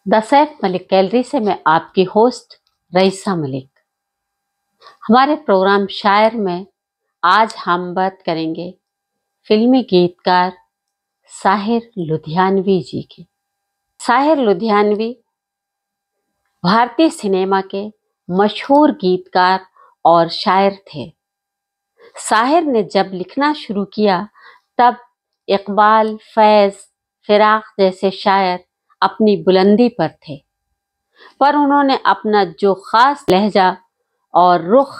The Saif Malik gallery से मैं आपकी होस्ट रईसा मलिक। हमारे प्रोग्राम शायर में आज हम बात करेंगे फिल्मी गीतकार साहिर लुधियानवी जी की। साहिर लुधियानवी भारतीय सिनेमा के मशहूर गीतकार और शायर थे। साहिर ने जब लिखना शुरू किया तब इकबाल, फैज, फिराक जैसे शायर अपनी बुलंदी पर थे, पर उन्होंने अपना जो खास लहजा और रुख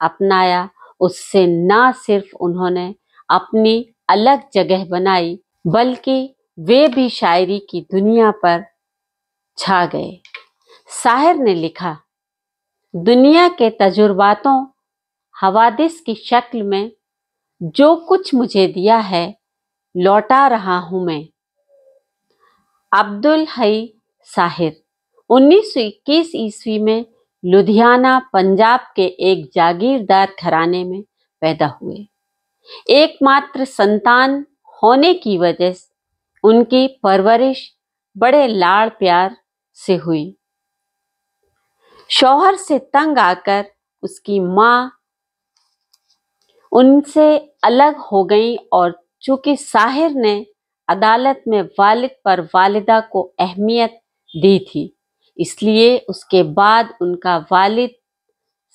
अपनाया, उससे ना सिर्फ उन्होंने अपनी अलग जगह बनाई बल्कि वे भी शायरी की दुनिया पर छा गए। साहिर ने लिखा, दुनिया के तजुर्बातों हवादिस की शक्ल में जो कुछ मुझे दिया है लौटा रहा हूं मैं। अब्दुल हई साहिर 1921 ईस्वी में लुधियाना, पंजाब के एक जागीरदार घराने में पैदा हुए। एकमात्र संतान होने की वजह से उनकी परवरिश बड़े लाड़ प्यार से हुई। शौहर से तंग आकर उसकी माँ उनसे अलग हो गई और चूंकि साहिर ने अदालत में वालिद पर वालिदा को अहमियत दी थी, इसलिए उसके बाद उनका वालिद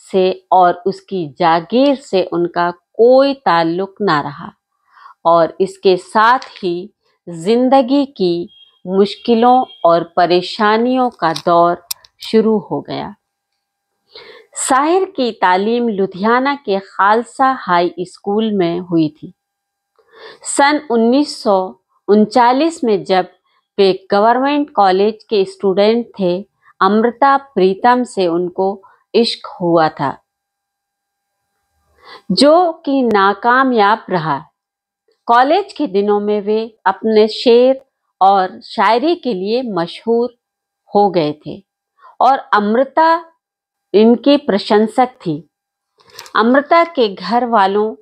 से और उसकी जागीर से उनका कोई ताल्लुक ना रहा और इसके साथ ही जिंदगी की मुश्किलों और परेशानियों का दौर शुरू हो गया। साहिर की तालीम लुधियाना के खालसा हाई स्कूल में हुई थी। सन 1939 में जब वे गवर्नमेंट कॉलेज के स्टूडेंट थे, अमृता प्रीतम से उनको इश्क हुआ था, जो कि नाकामयाब रहा। कॉलेज के दिनों में वे अपने शेर और शायरी के लिए मशहूर हो गए थे और अमृता इनकी प्रशंसक थी। अमृता के घर वालों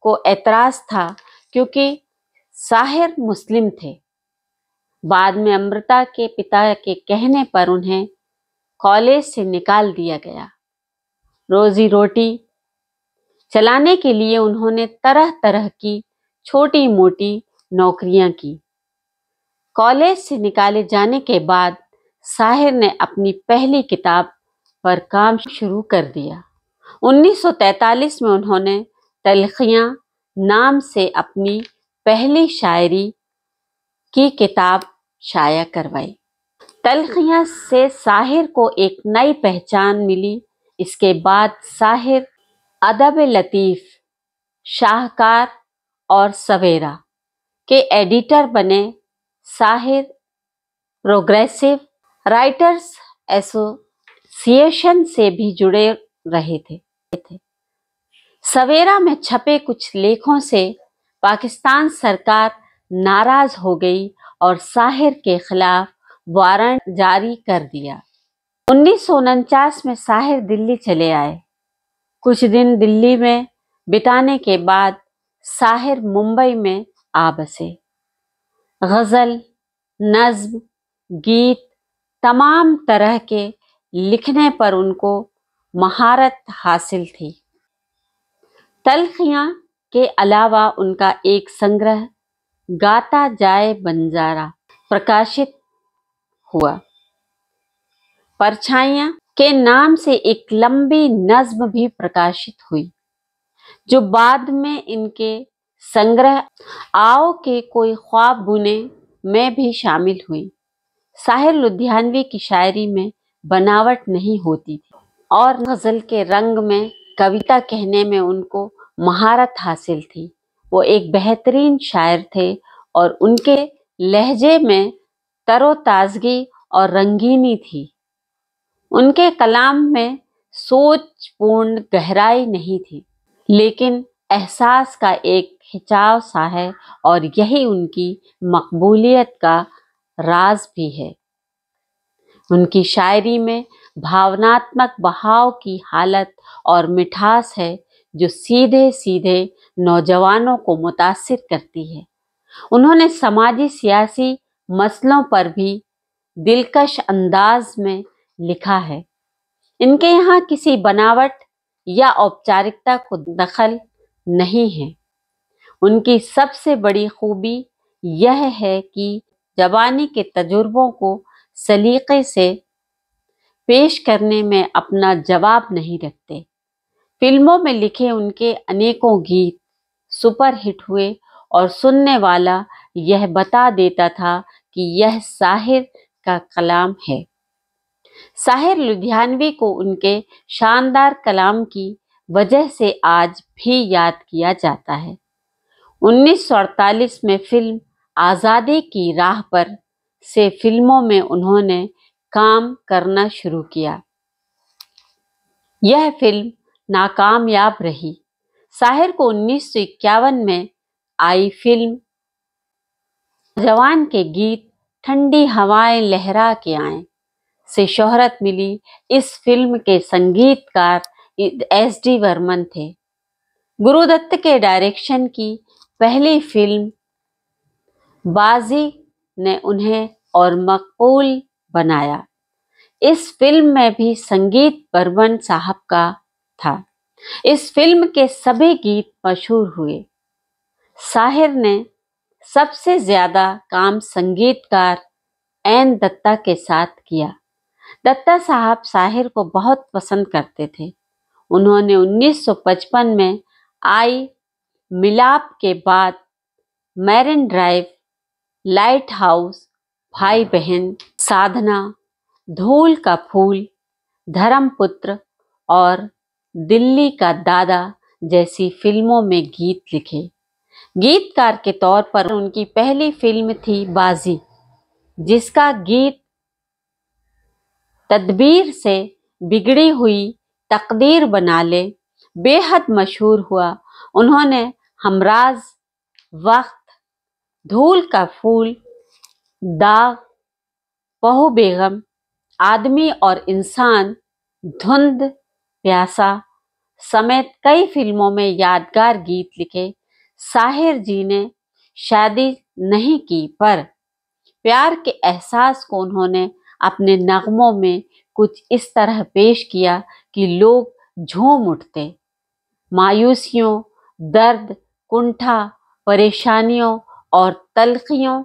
को एतराज था क्योंकि साहिर मुस्लिम थे। बाद में अमृता के पिता के कहने पर उन्हें कॉलेज से निकाल दिया गया। रोजी रोटी चलाने के लिए उन्होंने तरह तरह की छोटी मोटी नौकरियां की। कॉलेज से निकाले जाने के बाद साहिर ने अपनी पहली किताब पर काम शुरू कर दिया। 1943 में उन्होंने तलखियां नाम से अपनी पहली शायरी की किताब शाया करवाई। तलखियां से साहिर को एक नई पहचान मिली। इसके बाद साहिर अदब लतीफ़, शाहकार और सवेरा के एडिटर बने। साहिर प्रोग्रेसिव राइटर्स एसोसिएशन से भी जुड़े रहे थे। सवेरा में छपे कुछ लेखों से पाकिस्तान सरकार नाराज हो गई और साहिर के खिलाफ वारंट जारी कर दिया। 1949 में साहिर दिल्ली चले आए। कुछ दिन दिल्ली में बिताने के बाद साहिर मुंबई में आ बसे। गज़ल, नज़्म, गीत तमाम तरह के लिखने पर उनको महारत हासिल थी। तलखियां के अलावा उनका एक संग्रह गाता जाए बंजारा प्रकाशित हुआ। परछाइयां के नाम से एक लंबी नज्म भी प्रकाशित हुई, जो बाद में इनके संग्रह आओ के कोई ख्वाब बुने में भी शामिल हुई। साहिर लुधियानवी की शायरी में बनावट नहीं होती थी और गज़ल के रंग में कविता कहने में उनको महारत हासिल थी। वो एक बेहतरीन शायर थे और उनके लहजे में तरोताज़गी और रंगीनी थी। उनके कलाम में सोचपूर्ण गहराई नहीं थी, लेकिन एहसास का एक खिंचाव सा है और यही उनकी मकबूलियत का राज भी है। उनकी शायरी में भावनात्मक बहाव की हालत और मिठास है, जो सीधे सीधे नौजवानों को मुतासिर करती है। उन्होंने समाजी सियासी मसलों पर भी دلکش انداز میں لکھا ہے۔ ان کے یہاں کسی بناوٹ یا اوپچارکتا کو دخل نہیں ہے۔ ان کی سب سے بڑی خوبی یہ ہے کہ جوانی کے تجربوں کو سلیقے سے پیش کرنے میں اپنا جواب نہیں رکھتے۔ فلموں میں لکھے ان کے انیکوں گیت سپر ہٹ ہوئے اور سننے والا یہ بتا دیتا تھا کہ یہ ساحر کا کلام ہے۔ ساحر لدھیانوی کو ان کے شاندار کلام کی وجہ سے آج بھی یاد کیا جاتا ہے۔ 1948 میں فلم آزادی کی راہ پر سے فلموں میں انہوں نے کام کرنا شروع کیا۔ یہ فلم ناکامیاب رہی۔ ساحر کو 1951 میں آئی فلم جوان کے گیت ٹھنڈی ہوائیں لہرا کے آئیں سے شہرت ملی۔ اس فلم کے سنگیت کار ایس ڈی ورمن تھے۔ گرو دت کے ڈائریکشن کی پہلی فلم بازی نے انہیں اور مقبول بنایا۔ اس فلم میں بھی سنگیت برمن صاحب کا تھا۔ اس فلم کے سبھی گیت مشہور ہوئے۔ ساحر نے سب سے زیادہ کام سنگیت کار این دتا کے ساتھ کیا۔ دتا صاحب ساحر کو بہت پسند کرتے تھے۔ انہوں نے 1955 میں آئی ملاپ کے بعد میرین ڈرائیو، لائٹ ہاؤس، بھائی بہن، سادھنا، دھول کا پھول، دھرم پتر اور دلی کا دادا جیسی فلموں میں گیت لکھے۔ گیت کار کے طور پر ان کی پہلی فلم تھی بازی، جس کا گیت تدبیر سے بگڑی ہوئی تقدیر بنا لے بے حد مشہور ہوا۔ انہوں نے ہمراز وقت، دھول کا پھول، داغ، بہو بیگم، آدمی اور انسان، دھند، پیاسا سمیت کئی فلموں میں یادگار گیت لکھے۔ ساحر جی نے شادی نہیں کی، پر پیار کے احساس کو انہوں نے اپنے نغموں میں کچھ اس طرح پیش کیا کہ لوگ جھوم اٹھتے۔ مایوسیوں، درد، کنٹھا، پریشانیوں اور تلخیوں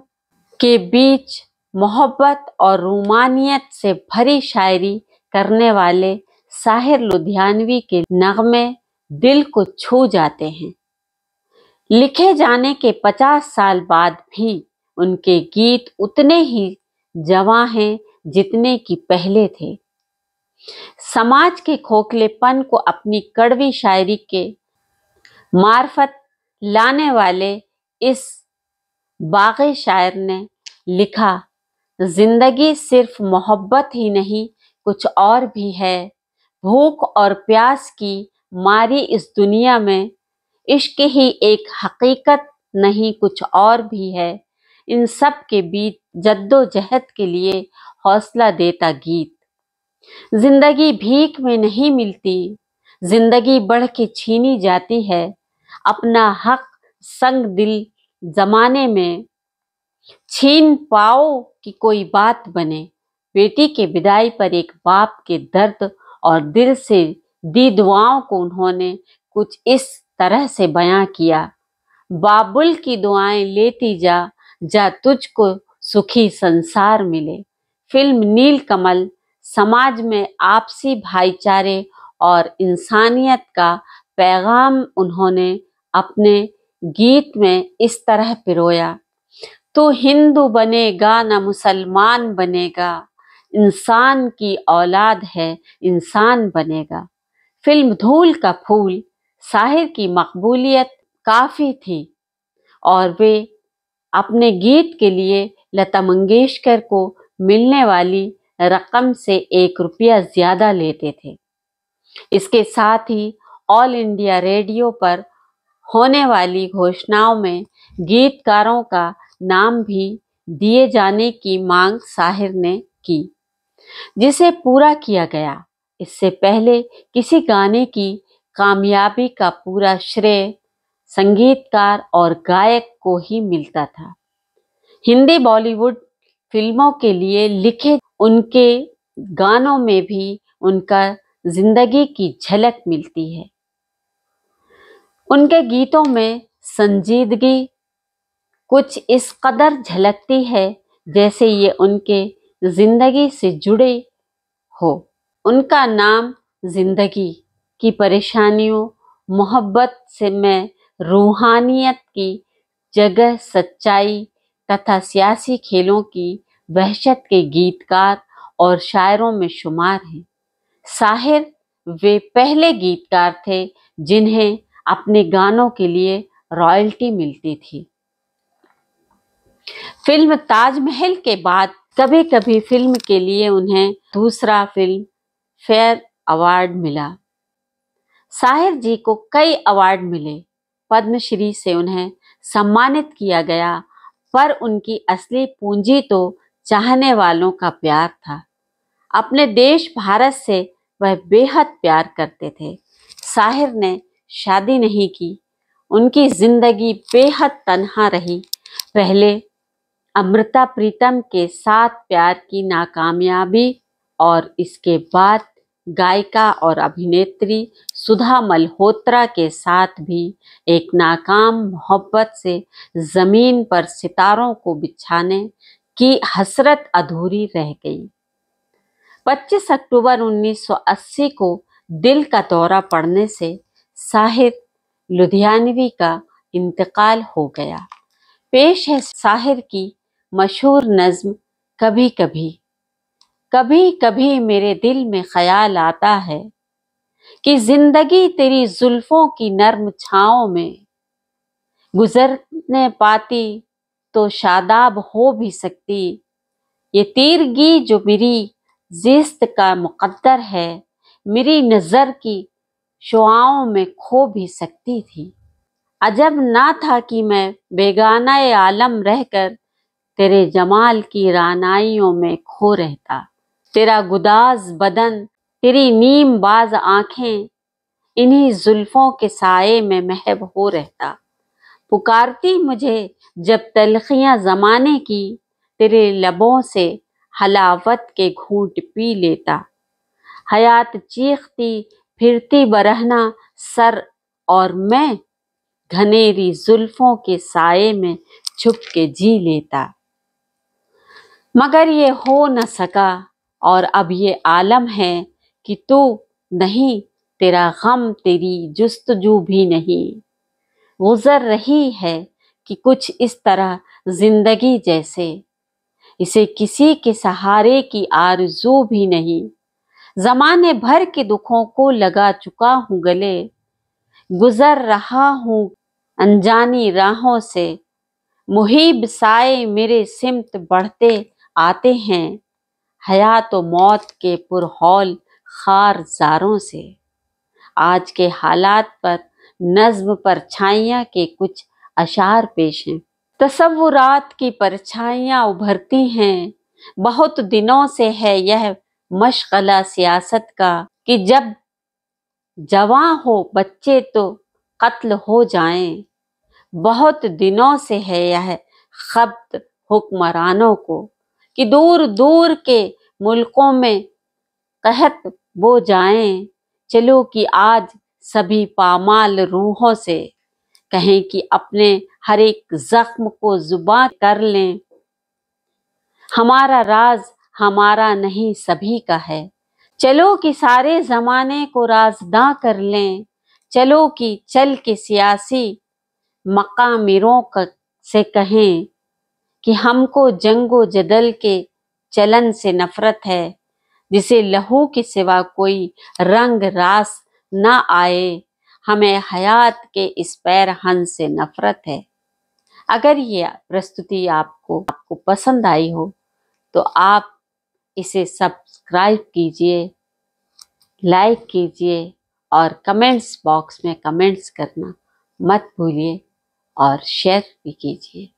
کے بیچ محبت اور رومانیت سے بھری شاعری کرنے والے ساحر لدھیانوی کے نغمے دل کو چھو جاتے ہیں۔ لکھے جانے کے 50 سال بعد بھی ان کے گیت اتنے ہی جواں ہیں جتنے کہ پہلے تھے۔ سماج کے کھوکھلے پن کو اپنی کڑوی شاعری کے معرفت لانے والے اس باغی شاعر نے لکھا، زندگی صرف محبت ہی نہیں کچھ اور بھی ہے، بھوک اور پیاس کی ماری اس دنیا میں عشق ہی ایک حقیقت نہیں کچھ اور بھی ہے، ان سب کے بیچ جد و جہد کے لیے حوصلہ دیتا گیت۔ زندگی بھیک میں نہیں ملتی، زندگی بڑھ کے چھینی جاتی ہے، اپنا حق سنگ دل زمانے میں چھین پاؤ کہ کوئی بات بنے۔ بیٹی کے بدائی پر ایک باپ کے درد اور دل سے دی دعاؤں کو انہوں نے کچھ اس طرح سے بیاں کیا، بابل کی دعائیں لیتی جا، جا تجھ کو سکھی سنسار ملے۔ فلم نیل کمل سماج میں آپسی بھائی چارے اور انسانیت کا پیغام انہوں نے اپنے گیت میں اس طرح پرویا، تو ہندو بنے گا نہ مسلمان بنے گا، انسان کی اولاد ہے انسان بنے گا۔ فلم دھول کا پھول ساحر کی مقبولیت کافی تھی اور وہ اپنے گیت کے لیے لتا منگیشکر کو ملنے والی رقم سے 1 روپیہ زیادہ لیتے تھے۔ اس کے ساتھ ہی آل انڈیا ریڈیو پر ہونے والی گھوشناؤں میں گیت کاروں کا نام بھی دیے جانے کی مانگ ساحر نے کی، جسے پورا کیا گیا۔ اس سے پہلے کسی گانے کی کامیابی کا پورا شرے سنگیت کار اور گائک کو ہی ملتا تھا۔ ہندی بالی ووڈ फिल्मों के लिए लिखे उनके गानों में भी उनका जिंदगी की झलक मिलती है। उनके गीतों में संजीदगी कुछ इस कदर झलकती है जैसे ये उनके जिंदगी से जुड़े हो। उनका नाम जिंदगी की परेशानियों, मोहब्बत से में रूहानियत की जगह सच्चाई तथा सियासी खेलों की वहशत के गीतकार और शायरों में शुमार हैं। साहिर वे पहले गीतकार थे जिन्हें अपने गानों के लिए रॉयल्टी मिलती थी। फिल्म ताजमहल के बाद कभी कभी फिल्म के लिए उन्हें दूसरा फिल्म फेयर अवार्ड मिला। साहिर जी को कई अवार्ड मिले, पद्मश्री से उन्हें सम्मानित किया गया, पर उनकी असली पूंजी तो चाहने वालों का प्यार था। अपने देश भारत से वह बेहद प्यार करते थे। साहिर ने शादी नहीं की, उनकी जिंदगी बेहद तन्हा रही। पहले अमृता प्रीतम के साथ प्यार की नाकामयाबी और इसके बाद गायिका और अभिनेत्री सुधा मल्होत्रा के साथ भी एक नाकाम मोहब्बत से जमीन पर सितारों को बिछाने की हसरत अधूरी रह गई। 25 अक्टूबर 1980 को दिल का दौरा पड़ने से साहिर लुधियानवी का इंतकाल हो गया। पेश है साहिर की मशहूर नज्म कभी कभी। कभी कभी मेरे दिल में ख्याल आता है कि जिंदगी तेरी जुल्फों की नर्म छाओं में गुजरने पाती तो शादाब हो भी सकती। ये तीरगी जो मेरी जिस्त का मुकद्दर है, मेरी नजर की शुआओं में खो भी सकती थी। अजब ना था कि मैं बेगाना आलम रहकर तेरे जमाल की रानाइयों में खो रहता। तेरा गुदाज बदन, तेरी नीम बाज आंखें, इन्हीं जुल्फों के साए में महब हो रहता। पुकारती मुझे जब तलखियां जमाने की, तेरे लबों से हलावत के घूंट पी लेता। हयात चीखती फिरती बरहना सर और मैं घनेरी जुल्फों के साए में छुप के जी लेता। मगर ये हो न सका और अब ये आलम है कि तू नहीं, तेरा गम तेरी जुस्तजू भी नहीं। गुजर रही है कि कुछ इस तरह जिंदगी जैसे इसे किसी के सहारे की आरज़ू भी नहीं। जमाने भर के दुखों को लगा चुका हूँ गले, गुजर रहा हूँ अनजानी राहों से। मुहीब साए मेरे सिमत बढ़ते आते हैं, हयात व मौत के पुरहौल खार जारों से। आज के हालात पर नज्म परछाइयाँ के कुछ अशार पेश हैं। तसव्वुरात की परछाइयाँ उभरती हैं, बहुत दिनों से है यह मशगला सियासत का कि जब जवां हो बच्चे तो कत्ल हो जाएं। बहुत दिनों से है यह खब्त हुक्मरानों को कि दूर दूर के मुल्कों में कहत वो जाएं। चलो कि आज सभी पामाल रूहों से कहें कि अपने हर एक जख्म को जुबान कर लें। हमारा राज हमारा नहीं सभी का है, चलो कि सारे जमाने को राजदां कर लें। चलो कि चल के सियासी मकामिरों से कहें कि हमको जंगो जदल के चलन से नफरत है, जिसे लहू के सिवा कोई रंग रास ना आए। हमें हयात के इस पैरहन से नफरत है। अगर ये प्रस्तुति आपको पसंद आई हो तो आप इसे सब्सक्राइब कीजिए, लाइक कीजिए और कमेंट्स बॉक्स में कमेंट्स करना मत भूलिए और शेयर भी कीजिए।